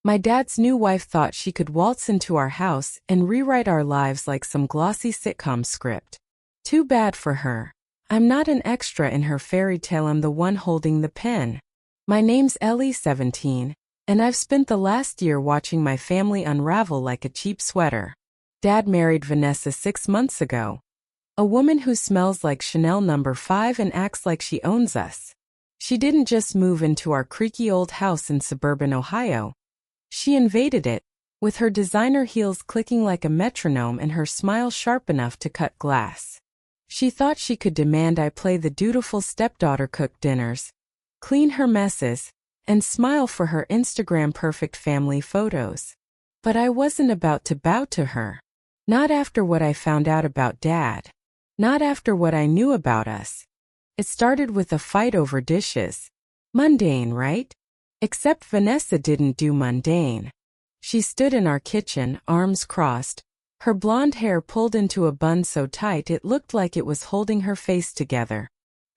My dad's new wife thought she could waltz into our house and rewrite our lives like some glossy sitcom script. Too bad for her. I'm not an extra in her fairy tale, I'm the one holding the pen. My name's Ellie, 17, and I've spent the last year watching my family unravel like a cheap sweater. Dad married Vanessa 6 months ago. A woman who smells like Chanel No. 5 and acts like she owns us. She didn't just move into our creaky old house in suburban Ohio. She invaded it, with her designer heels clicking like a metronome and her smile sharp enough to cut glass. She thought she could demand I play the dutiful stepdaughter, cook dinners, clean her messes, and smile for her Instagram-perfect family photos. But I wasn't about to bow to her. Not after what I found out about Dad. Not after what I knew about us. It started with a fight over dishes. Mundane, right? Except Vanessa didn't do mundane. She stood in our kitchen, arms crossed, her blonde hair pulled into a bun so tight it looked like it was holding her face together.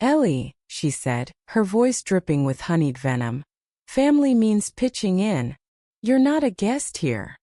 "Ellie," she said, her voice dripping with honeyed venom. "Family means pitching in. You're not a guest here."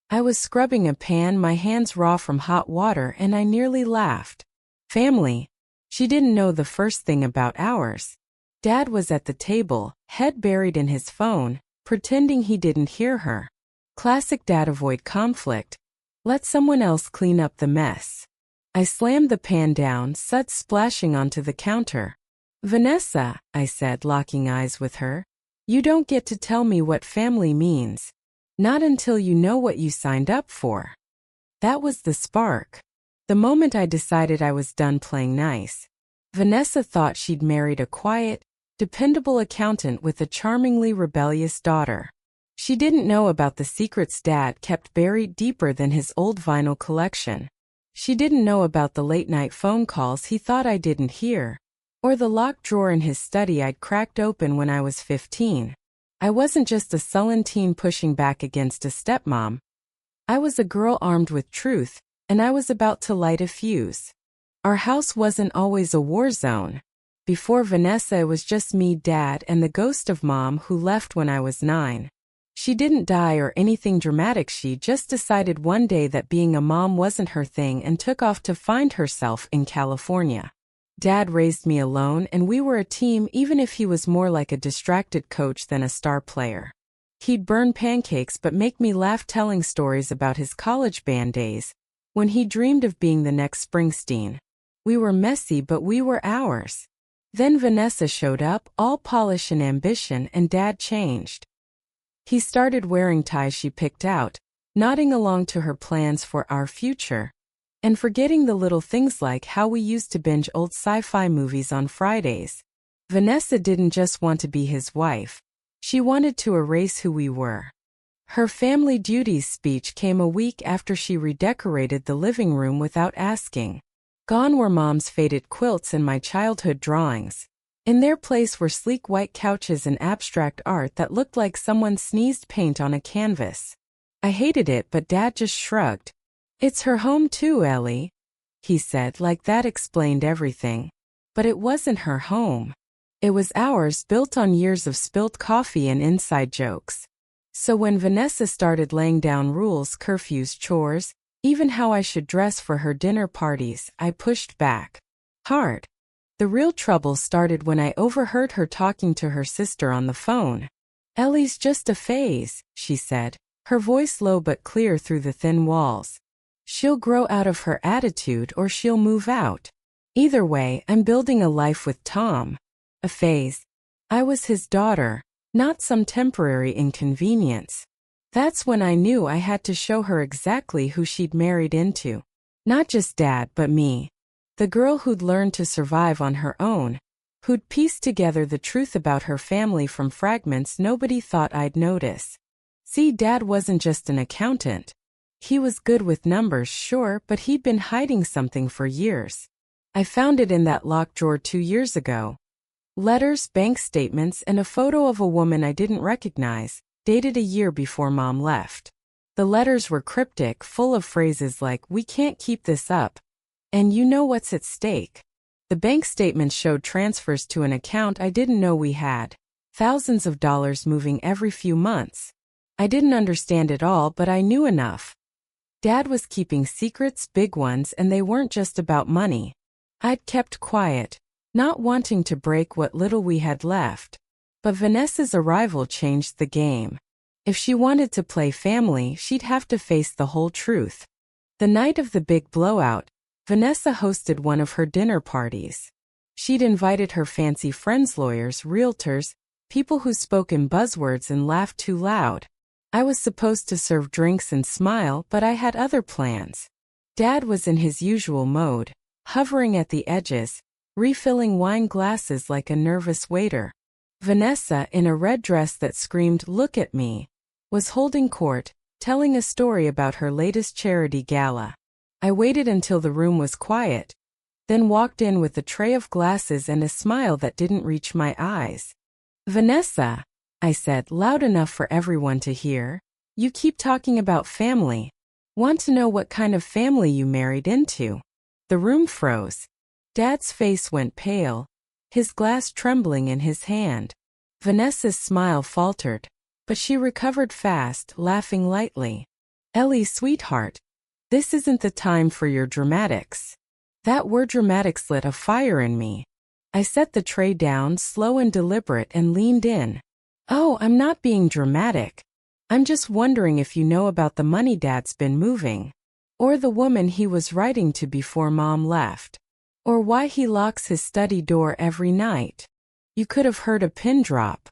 I was scrubbing a pan, my hands raw from hot water, and I nearly laughed. Family. She didn't know the first thing about ours. Dad was at the table, head buried in his phone, pretending he didn't hear her. Classic dad, avoid conflict. Let someone else clean up the mess. I slammed the pan down, suds splashing onto the counter. "Vanessa," I said, locking eyes with her, "you don't get to tell me what family means. Not until you know what you signed up for." That was the spark. The moment I decided I was done playing nice. Vanessa thought she'd married a quiet, dependable accountant with a charmingly rebellious daughter. She didn't know about the secrets Dad kept buried deeper than his old vinyl collection. She didn't know about the late-night phone calls he thought I didn't hear, or the locked drawer in his study I'd cracked open when I was 15. I wasn't just a sullen teen pushing back against a stepmom. I was a girl armed with truth, and I was about to light a fuse. Our house wasn't always a war zone. Before Vanessa, it was just me, Dad, and the ghost of Mom who left when I was 9. She didn't die or anything dramatic, she just decided one day that being a mom wasn't her thing and took off to find herself in California. Dad raised me alone, and we were a team, even if he was more like a distracted coach than a star player. He'd burn pancakes but make me laugh telling stories about his college band days, when he dreamed of being the next Springsteen. We were messy, but we were ours. Then Vanessa showed up, all polish and ambition, and Dad changed. He started wearing ties she picked out, nodding along to her plans for our future, and forgetting the little things like how we used to binge old sci-fi movies on Fridays. Vanessa didn't just want to be his wife. She wanted to erase who we were. Her family duties speech came a week after she redecorated the living room without asking. Gone were Mom's faded quilts and my childhood drawings. In their place were sleek white couches and abstract art that looked like someone sneezed paint on a canvas. I hated it, but Dad just shrugged. "It's her home too, Ellie," he said, like that explained everything. But it wasn't her home. It was ours, built on years of spilled coffee and inside jokes. So when Vanessa started laying down rules, curfews, chores, even how I should dress for her dinner parties, I pushed back. Hard. The real trouble started when I overheard her talking to her sister on the phone. "Ellie's just a phase," she said, her voice low but clear through the thin walls. "She'll grow out of her attitude or she'll move out. Either way, I'm building a life with Tom." A phase. I was his daughter, not some temporary inconvenience. That's when I knew I had to show her exactly who she'd married into. Not just Dad, but me. The girl who'd learned to survive on her own, who'd pieced together the truth about her family from fragments nobody thought I'd notice. See, Dad wasn't just an accountant. He was good with numbers, sure, but he'd been hiding something for years. I found it in that locked drawer 2 years ago. Letters, bank statements, and a photo of a woman I didn't recognize, dated a year before Mom left. The letters were cryptic, full of phrases like, "We can't keep this up," and "You know what's at stake." The bank statements showed transfers to an account I didn't know we had. Thousands of dollars moving every few months. I didn't understand it all, but I knew enough. Dad was keeping secrets, big ones, and they weren't just about money. I'd kept quiet, not wanting to break what little we had left. But Vanessa's arrival changed the game. If she wanted to play family, she'd have to face the whole truth. The night of the big blowout, Vanessa hosted one of her dinner parties. She'd invited her fancy friends, lawyers, realtors, people who spoke in buzzwords and laughed too loud. I was supposed to serve drinks and smile, but I had other plans. Dad was in his usual mode, hovering at the edges, refilling wine glasses like a nervous waiter. Vanessa, in a red dress that screamed, "Look at me," was holding court, telling a story about her latest charity gala. I waited until the room was quiet, then walked in with a tray of glasses and a smile that didn't reach my eyes. "Vanessa," I said, loud enough for everyone to hear, "you keep talking about family. Want to know what kind of family you married into?" The room froze. Dad's face went pale, his glass trembling in his hand. Vanessa's smile faltered, but she recovered fast, laughing lightly. "Ellie, sweetheart, this isn't the time for your dramatics." That word dramatics lit a fire in me. I set the tray down, slow and deliberate, and leaned in. "Oh, I'm not being dramatic. I'm just wondering if you know about the money Dad's been moving, or the woman he was writing to before Mom left, or why he locks his study door every night." You could have heard a pin drop.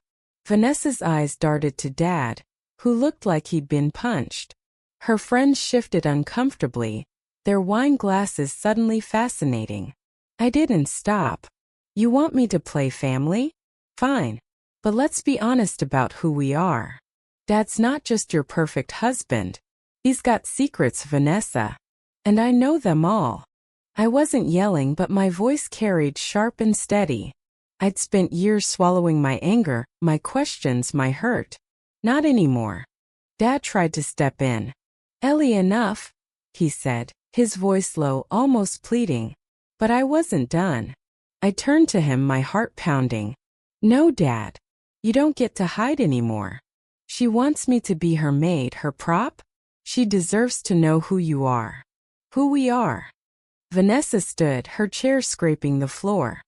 Vanessa's eyes darted to Dad, who looked like he'd been punched. Her friends shifted uncomfortably, their wine glasses suddenly fascinating. I didn't stop. "You want me to play family? Fine. But let's be honest about who we are. Dad's not just your perfect husband. He's got secrets, Vanessa. And I know them all." I wasn't yelling, but my voice carried sharp and steady. I'd spent years swallowing my anger, my questions, my hurt. Not anymore. Dad tried to step in. "Ellie, enough," he said, his voice low, almost pleading. But I wasn't done. I turned to him, my heart pounding. "No, Dad. You don't get to hide anymore. She wants me to be her maid, her prop. She deserves to know who you are. Who we are." Vanessa stood, her chair scraping the floor.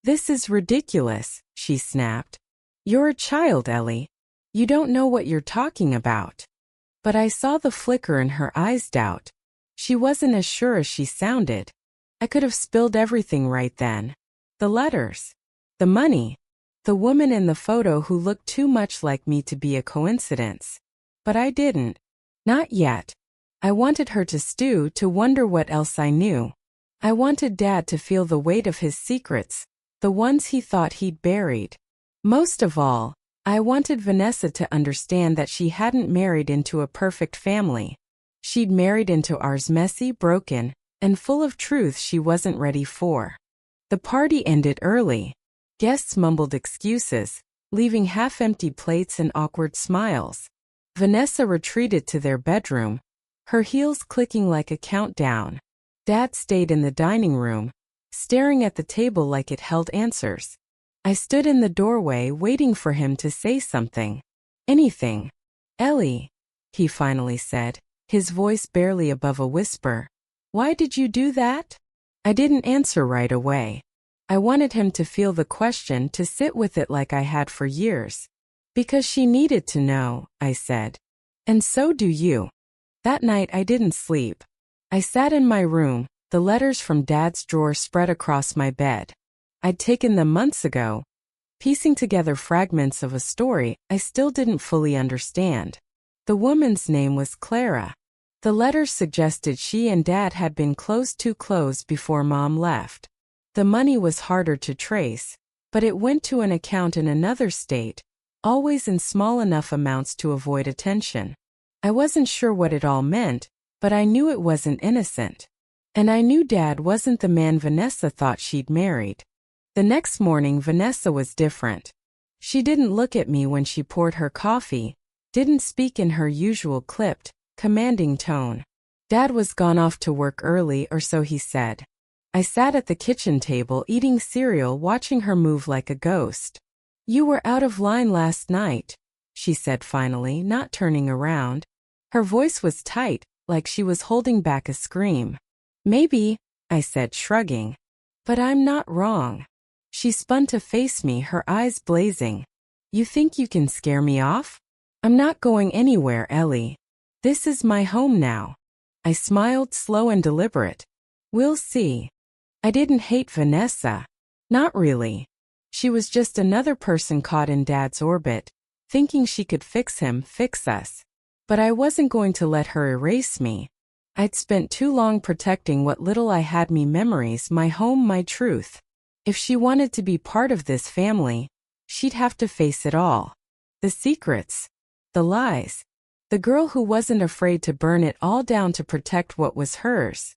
"This is ridiculous," she snapped. "You're a child, Ellie. You don't know what you're talking about." But I saw the flicker in her eyes, doubt. She wasn't as sure as she sounded. I could have spilled everything right then. The letters. The money. The woman in the photo who looked too much like me to be a coincidence. But I didn't. Not yet. I wanted her to stew, to wonder what else I knew. I wanted Dad to feel the weight of his secrets, the ones he thought he'd buried. Most of all, I wanted Vanessa to understand that she hadn't married into a perfect family. She'd married into ours, messy, broken, and full of truth she wasn't ready for. The party ended early. Guests mumbled excuses, leaving half-empty plates and awkward smiles. Vanessa retreated to their bedroom, her heels clicking like a countdown. Dad stayed in the dining room, staring at the table like it held answers. I stood in the doorway waiting for him to say something. Anything. "Ellie," he finally said, his voice barely above a whisper. "Why did you do that?" I didn't answer right away. I wanted him to feel the question, to sit with it like I had for years. "Because she needed to know," I said. "And so do you." That night I didn't sleep. I sat in my room, the letters from Dad's drawer spread across my bed. I'd taken them months ago, piecing together fragments of a story I still didn't fully understand. The woman's name was Clara. The letters suggested she and Dad had been close, too close, before Mom left. The money was harder to trace, but it went to an account in another state, always in small enough amounts to avoid attention. I wasn't sure what it all meant, but I knew it wasn't innocent. And I knew Dad wasn't the man Vanessa thought she'd married. The next morning Vanessa was different. She didn't look at me when she poured her coffee, didn't speak in her usual clipped, commanding tone. Dad was gone off to work early, or so he said. I sat at the kitchen table eating cereal, watching her move like a ghost. "You were out of line last night," she said finally, not turning around. Her voice was tight, like she was holding back a scream. Maybe, I said, shrugging. But I'm not wrong. She spun to face me, her eyes blazing. You think you can scare me off? I'm not going anywhere, Ellie. This is my home now. I smiled, slow and deliberate. We'll see. I didn't hate Vanessa. Not really. She was just another person caught in Dad's orbit, thinking she could fix him, fix us. But I wasn't going to let her erase me. I'd spent too long protecting what little I had, me memories, my home, my truth. If she wanted to be part of this family, she'd have to face it all. The secrets. The lies. The girl who wasn't afraid to burn it all down to protect what was hers.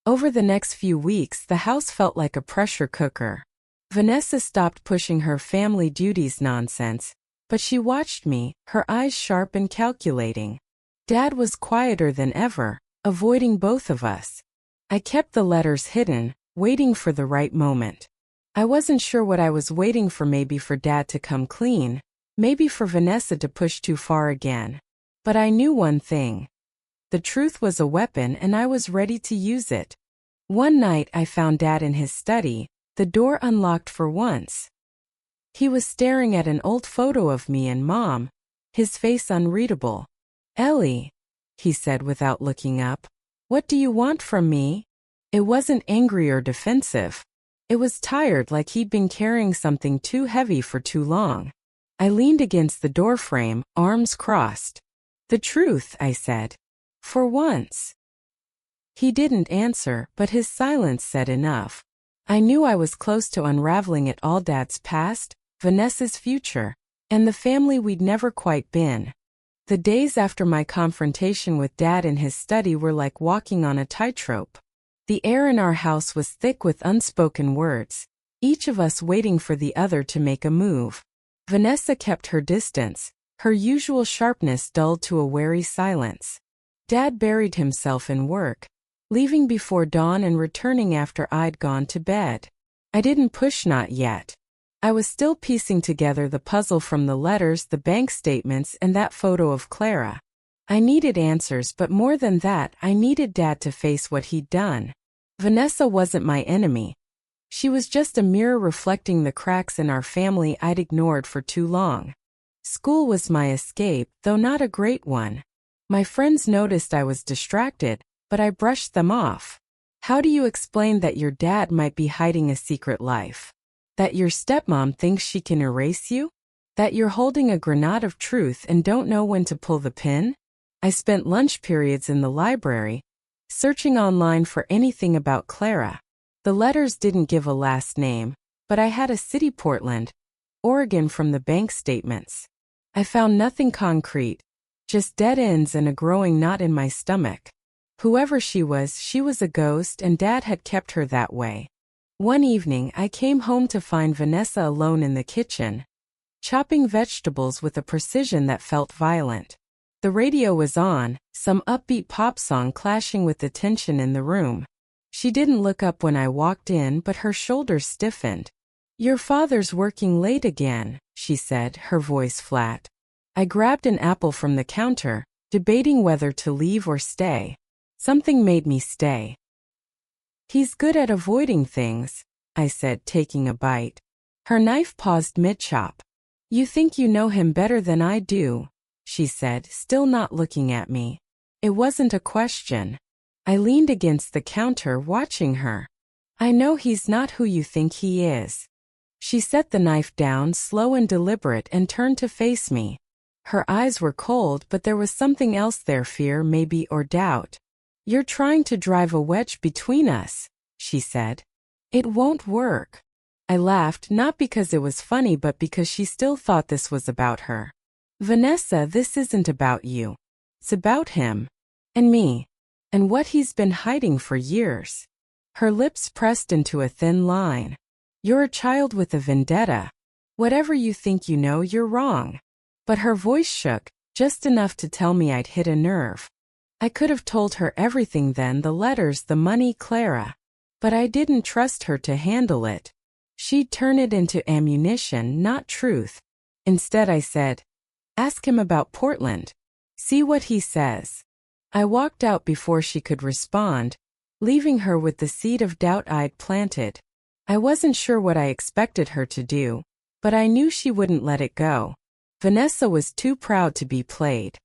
Over the next few weeks, the house felt like a pressure cooker. Vanessa stopped pushing her family duties nonsense, but she watched me, her eyes sharp and calculating. Dad was quieter than ever, avoiding both of us. I kept the letters hidden, waiting for the right moment. I wasn't sure what I was waiting for, maybe for Dad to come clean, maybe for Vanessa to push too far again. But I knew one thing. The truth was a weapon and I was ready to use it. One night I found Dad in his study, the door unlocked for once. He was staring at an old photo of me and Mom, his face unreadable. Ellie, he said without looking up, what do you want from me? It wasn't angry or defensive. It was tired, like he'd been carrying something too heavy for too long. I leaned against the doorframe, arms crossed. The truth, I said. For once. He didn't answer, but his silence said enough. I knew I was close to unraveling it all, Dad's past, Vanessa's future, and the family we'd never quite been. The days after my confrontation with Dad in his study were like walking on a tightrope. The air in our house was thick with unspoken words, each of us waiting for the other to make a move. Vanessa kept her distance, her usual sharpness dulled to a wary silence. Dad buried himself in work, leaving before dawn and returning after I'd gone to bed. I didn't push, not yet. I was still piecing together the puzzle from the letters, the bank statements, and that photo of Clara. I needed answers, but more than that, I needed Dad to face what he'd done. Vanessa wasn't my enemy. She was just a mirror reflecting the cracks in our family I'd ignored for too long. School was my escape, though not a great one. My friends noticed I was distracted, but I brushed them off. How do you explain that your dad might be hiding a secret life? That your stepmom thinks she can erase you? That you're holding a grenade of truth and don't know when to pull the pin? I spent lunch periods in the library, searching online for anything about Clara. The letters didn't give a last name, but I had a city, Portland, Oregon, from the bank statements. I found nothing concrete, just dead ends and a growing knot in my stomach. Whoever she was a ghost, and Dad had kept her that way. One evening I came home to find Vanessa alone in the kitchen, chopping vegetables with a precision that felt violent. The radio was on, some upbeat pop song clashing with the tension in the room. She didn't look up when I walked in, but her shoulders stiffened. Your father's working late again, she said, her voice flat. I grabbed an apple from the counter, debating whether to leave or stay. Something made me stay. He's good at avoiding things, I said, taking a bite. Her knife paused mid-chop. You think you know him better than I do, she said, still not looking at me. It wasn't a question. I leaned against the counter, watching her. I know he's not who you think he is. She set the knife down, slow and deliberate, and turned to face me. Her eyes were cold, but there was something else there, fear maybe, or doubt. You're trying to drive a wedge between us, she said. It won't work. I laughed, not because it was funny but because she still thought this was about her. Vanessa, this isn't about you. It's about him. And me. And what he's been hiding for years. Her lips pressed into a thin line. You're a child with a vendetta. Whatever you think you know, you're wrong. But her voice shook, just enough to tell me I'd hit a nerve. I could have told her everything then, the letters, the money, Clara. But I didn't trust her to handle it. She'd turn it into ammunition, not truth. Instead I said, Ask him about Portland. See what he says. I walked out before she could respond, leaving her with the seed of doubt I'd planted. I wasn't sure what I expected her to do, but I knew she wouldn't let it go. Vanessa was too proud to be played.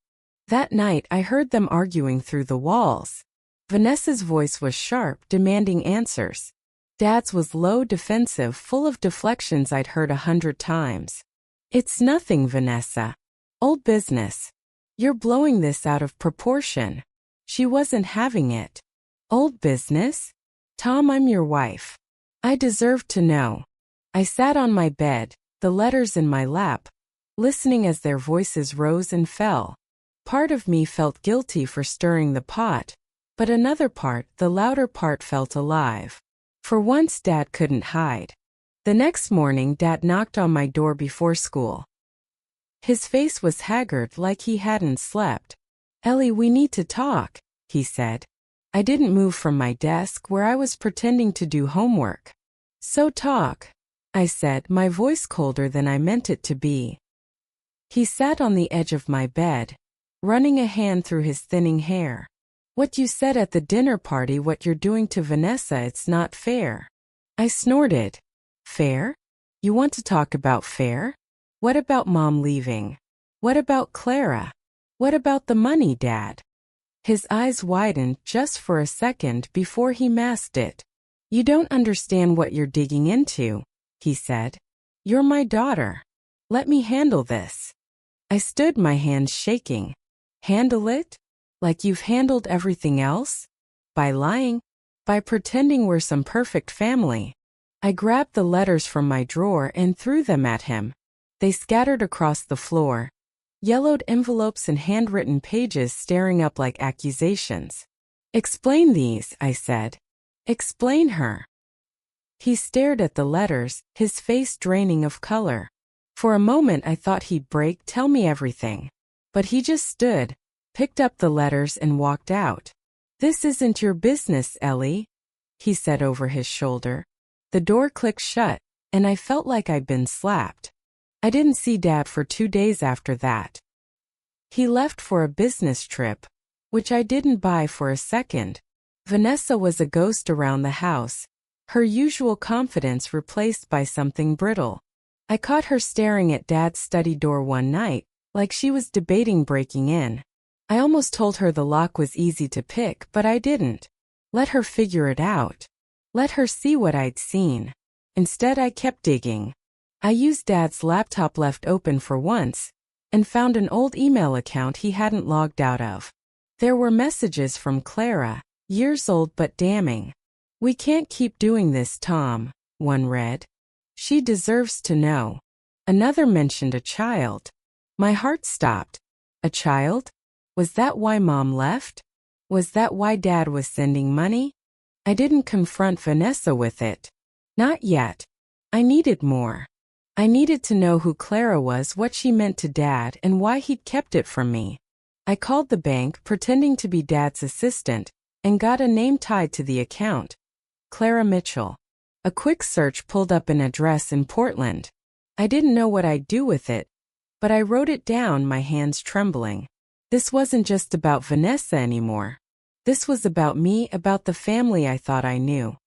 That night I heard them arguing through the walls. Vanessa's voice was sharp, demanding answers. Dad's was low, defensive, full of deflections I'd heard 100 times. It's nothing, Vanessa. Old business. You're blowing this out of proportion. She wasn't having it. Old business? Tom, I'm your wife. I deserve to know. I sat on my bed, the letters in my lap, listening as their voices rose and fell. Part of me felt guilty for stirring the pot, but another part, the louder part, felt alive. For once, Dad couldn't hide. The next morning, Dad knocked on my door before school. His face was haggard, like he hadn't slept. Ellie, we need to talk, he said. I didn't move from my desk where I was pretending to do homework. So talk, I said, my voice colder than I meant it to be. He sat on the edge of my bed, running a hand through his thinning hair. What you said at the dinner party, what you're doing to Vanessa, it's not fair. I snorted. Fair? You want to talk about fair? What about Mom leaving? What about Clara? What about the money, Dad? His eyes widened just for a second before he masked it. You don't understand what you're digging into, he said. You're my daughter. Let me handle this. I stood, my hands shaking. Handle it? Like you've handled everything else? By lying? By pretending we're some perfect family? I grabbed the letters from my drawer and threw them at him. They scattered across the floor. Yellowed envelopes and handwritten pages staring up like accusations. Explain these, I said. Explain her. He stared at the letters, his face draining of color. For a moment I thought he'd break, tell me everything. But he just stood, picked up the letters and walked out. This isn't your business, Ellie, he said over his shoulder. The door clicked shut, and I felt like I'd been slapped. I didn't see Dad for 2 days after that. He left for a business trip, which I didn't buy for a second. Vanessa was a ghost around the house, her usual confidence replaced by something brittle. I caught her staring at Dad's study door one night, like she was debating breaking in. I almost told her the lock was easy to pick, but I didn't. Let her figure it out. Let her see what I'd seen. Instead, I kept digging. I used Dad's laptop left open for once, and found an old email account he hadn't logged out of. There were messages from Clara, years old but damning. We can't keep doing this, Tom, one read. She deserves to know. Another mentioned a child. My heart stopped. A child? Was that why Mom left? Was that why Dad was sending money? I didn't confront Vanessa with it. Not yet. I needed more. I needed to know who Clara was, what she meant to Dad, and why he'd kept it from me. I called the bank, pretending to be Dad's assistant, and got a name tied to the account. Clara Mitchell. A quick search pulled up an address in Portland. I didn't know what I'd do with it, but I wrote it down, my hands trembling. This wasn't just about Vanessa anymore. This was about me, about the family I thought I knew.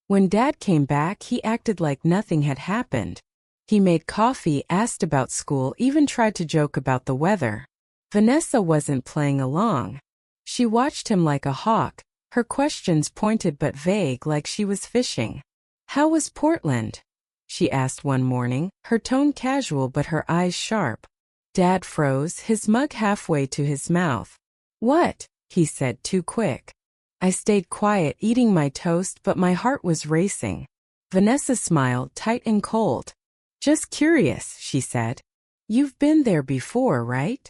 When Dad came back, he acted like nothing had happened. He made coffee, asked about school, even tried to joke about the weather. Vanessa wasn't playing along. She watched him like a hawk, her questions pointed but vague, like she was fishing. How was Portland? She asked one morning, her tone casual but her eyes sharp. Dad froze, his mug halfway to his mouth. What? He said, too quick. I stayed quiet, eating my toast, but my heart was racing. Vanessa smiled, tight and cold. Just curious, she said. You've been there before, right?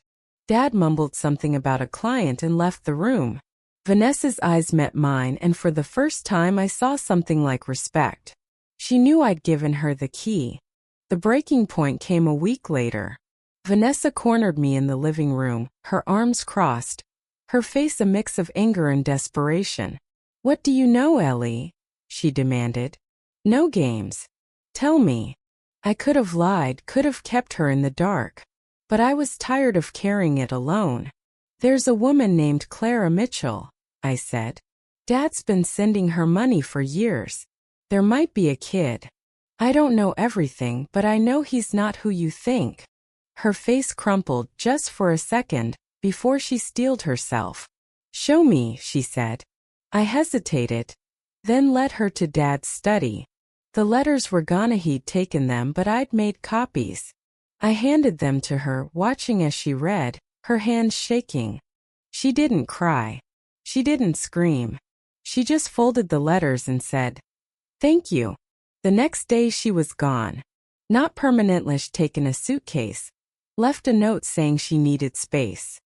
Dad mumbled something about a client and left the room. Vanessa's eyes met mine, and for the first time I saw something like respect. She knew I'd given her the key. The breaking point came a week later. Vanessa cornered me in the living room, her arms crossed, her face a mix of anger and desperation. What do you know, Ellie? She demanded. No games. Tell me. I could have lied, could have kept her in the dark. But I was tired of carrying it alone. There's a woman named Clara Mitchell, I said. Dad's been sending her money for years. There might be a kid. I don't know everything, but I know he's not who you think. Her face crumpled just for a second before she steeled herself. Show me, she said. I hesitated, then led her to Dad's study. The letters were gone. He'd taken them, but I'd made copies. I handed them to her, watching as she read, her hands shaking. She didn't cry. She didn't scream. She just folded the letters and said, "Thank you." The next day she was gone. Not permanently taken a suitcase. Left a note saying she needed space.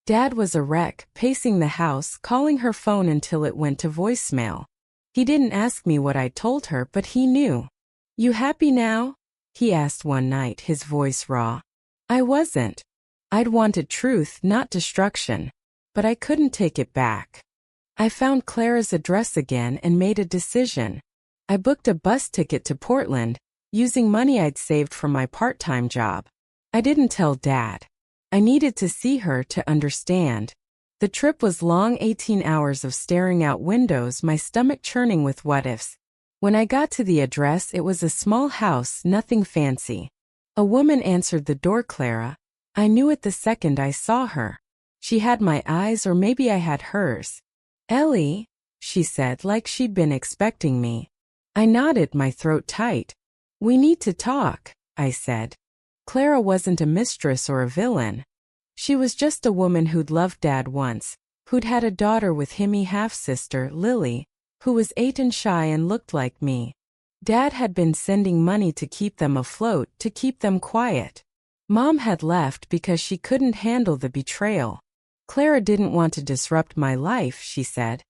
Dad was a wreck, pacing the house, calling her phone until it went to voicemail. He didn't ask me what I told her, but he knew. "You happy now?" he asked one night, his voice raw. I wasn't. I'd wanted truth, not destruction. But I couldn't take it back. I found Clara's address again and made a decision. I booked a bus ticket to Portland, using money I'd saved from my part-time job. I didn't tell Dad. I needed to see her to understand. The trip was long, 18 hours of staring out windows, my stomach churning with what-ifs. When I got to the address, it was a small house, nothing fancy. A woman answered the door. Clara. I knew it the second I saw her. She had my eyes, or maybe I had hers. "Ellie," she said, like she'd been expecting me. I nodded, my throat tight. "We need to talk," I said. Clara wasn't a mistress or a villain. She was just a woman who'd loved Dad once, who'd had a daughter with him, half-sister, Lily, who was 8 and shy and looked like me. Dad had been sending money to keep them afloat, to keep them quiet. Mom had left because she couldn't handle the betrayal. Clara didn't want to disrupt my life, she said.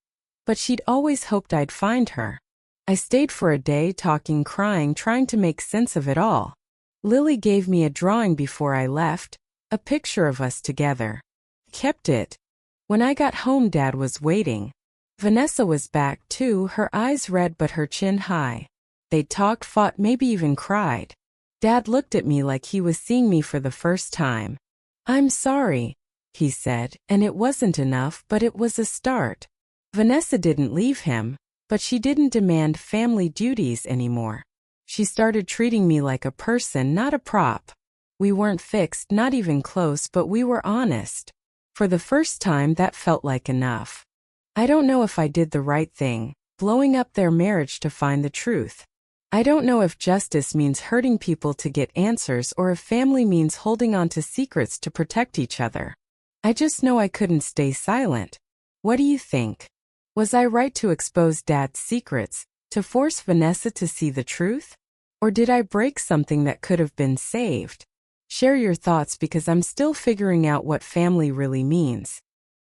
But she'd always hoped I'd find her. I stayed for a day, talking, crying, trying to make sense of it all. Lily gave me a drawing before I left, a picture of us together. Kept it. When I got home, Dad was waiting. Vanessa was back too, her eyes red but her chin high. They talked, fought, maybe even cried. Dad looked at me like he was seeing me for the first time. "I'm sorry," he said, and it wasn't enough, but it was a start. Vanessa didn't leave him, but she didn't demand family duties anymore. She started treating me like a person, not a prop. We weren't fixed, not even close, but we were honest. For the first time, that felt like enough. I don't know if I did the right thing, blowing up their marriage to find the truth. I don't know if justice means hurting people to get answers or if family means holding on to secrets to protect each other. I just know I couldn't stay silent. What do you think? Was I right to expose Dad's secrets, to force Vanessa to see the truth? Or did I break something that could have been saved? Share your thoughts, because I'm still figuring out what family really means.